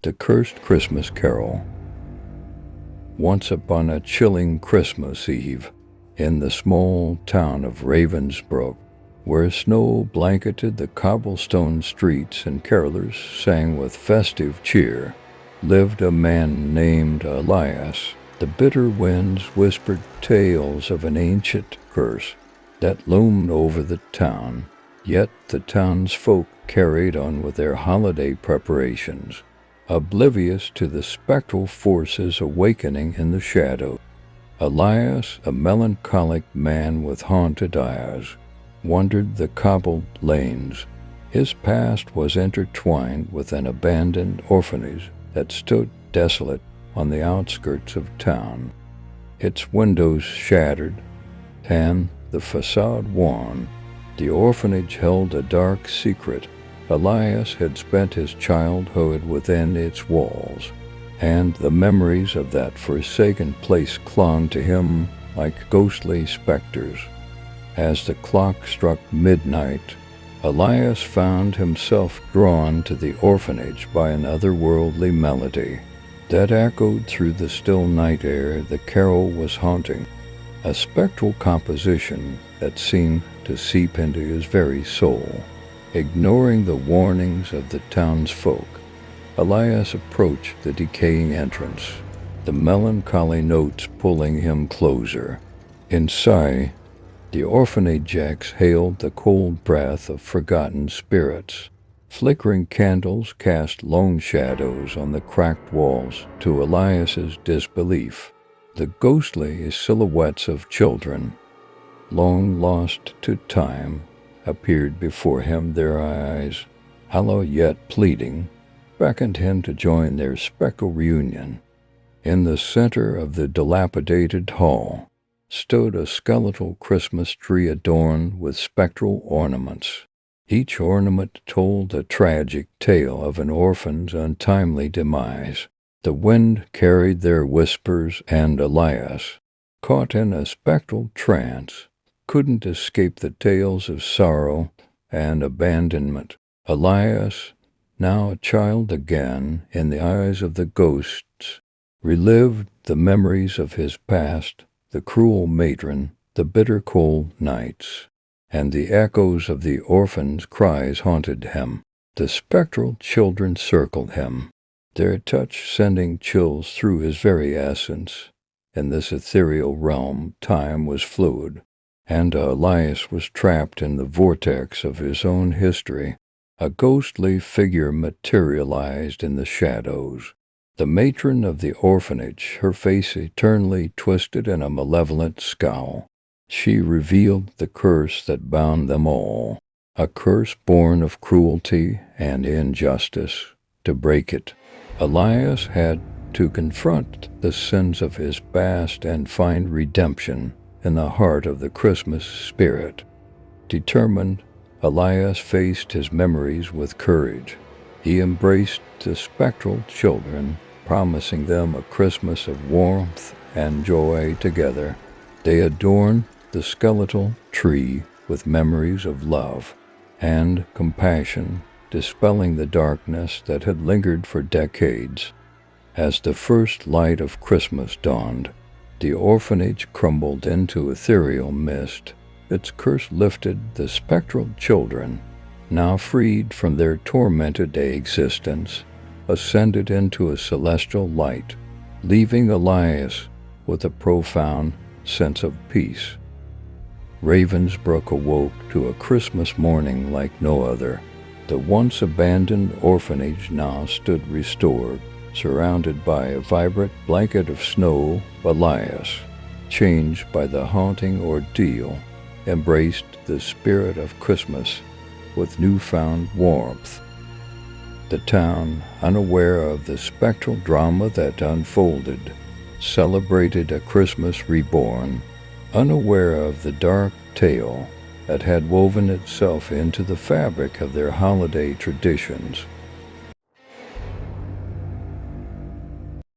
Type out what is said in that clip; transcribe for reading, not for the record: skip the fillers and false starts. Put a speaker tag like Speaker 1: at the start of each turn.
Speaker 1: The Cursed Christmas Carol. Once upon a chilling Christmas Eve, in the small town of Ravensbrook, where snow blanketed the cobblestone streets and carolers sang with festive cheer, lived a man named Elias. The bitter winds whispered tales of an ancient curse that loomed over the town, yet the townsfolk carried on with their holiday preparations, oblivious to the spectral forces awakening in the shadow. Elias, a melancholic man with haunted eyes, wandered the cobbled lanes. His past was intertwined with an abandoned orphanage that stood desolate on the outskirts of town, its windows shattered and the facade worn. The orphanage held a dark secret. Elias had spent his childhood within its walls, and the memories of that forsaken place clung to him like ghostly specters. As the clock struck midnight, Elias found himself drawn to the orphanage by an otherworldly melody that echoed through the still night air. The carol was haunting, a spectral composition that seemed to seep into his very soul. Ignoring the warnings of the townsfolk, Elias approached the decaying entrance, the melancholy notes pulling him closer. Inside, the orphanage exhaled the cold breath of forgotten spirits. Flickering candles cast lone shadows on the cracked walls. To Elias's disbelief, the ghostly silhouettes of children, long lost to time, appeared before him. Their eyes, hollow yet pleading, beckoned him to join their spectral reunion. In the center of the dilapidated hall stood a skeletal Christmas tree adorned with spectral ornaments. Each ornament told the tragic tale of an orphan's untimely demise. The wind carried their whispers, and Elias, caught in a spectral trance, couldn't escape the tales of sorrow and abandonment. Elias, now a child again in the eyes of the ghosts, relived the memories of his past, the cruel matron, the bitter cold nights, and the echoes of the orphan's cries haunted him. The spectral children circled him, their touch sending chills through his very essence. In this ethereal realm, time was fluid, and Elias was trapped in the vortex of his own history. A ghostly figure materialized in the shadows. The matron of the orphanage, her face eternally twisted in a malevolent scowl. She revealed the curse that bound them all, a curse born of cruelty and injustice. To break it, Elias had to confront the sins of his past and find redemption in the heart of the Christmas spirit. Determined, Elias faced his memories with courage. He embraced the spectral children, promising them a Christmas of warmth and joy together. They adorned the skeletal tree with memories of love and compassion, dispelling the darkness that had lingered for decades. As the first light of Christmas dawned, the orphanage crumbled into ethereal mist. Its curse lifted. The spectral children, now freed from their tormented existence, ascended into a celestial light, leaving Elias with a profound sense of peace. Ravensbrook awoke to a Christmas morning like no other. The once abandoned orphanage now stood restored, surrounded by a vibrant blanket of snow. Elias, changed by the haunting ordeal, embraced the spirit of Christmas with newfound warmth. The town, unaware of the spectral drama that unfolded, celebrated a Christmas reborn, unaware of the dark tale that had woven itself into the fabric of their holiday traditions.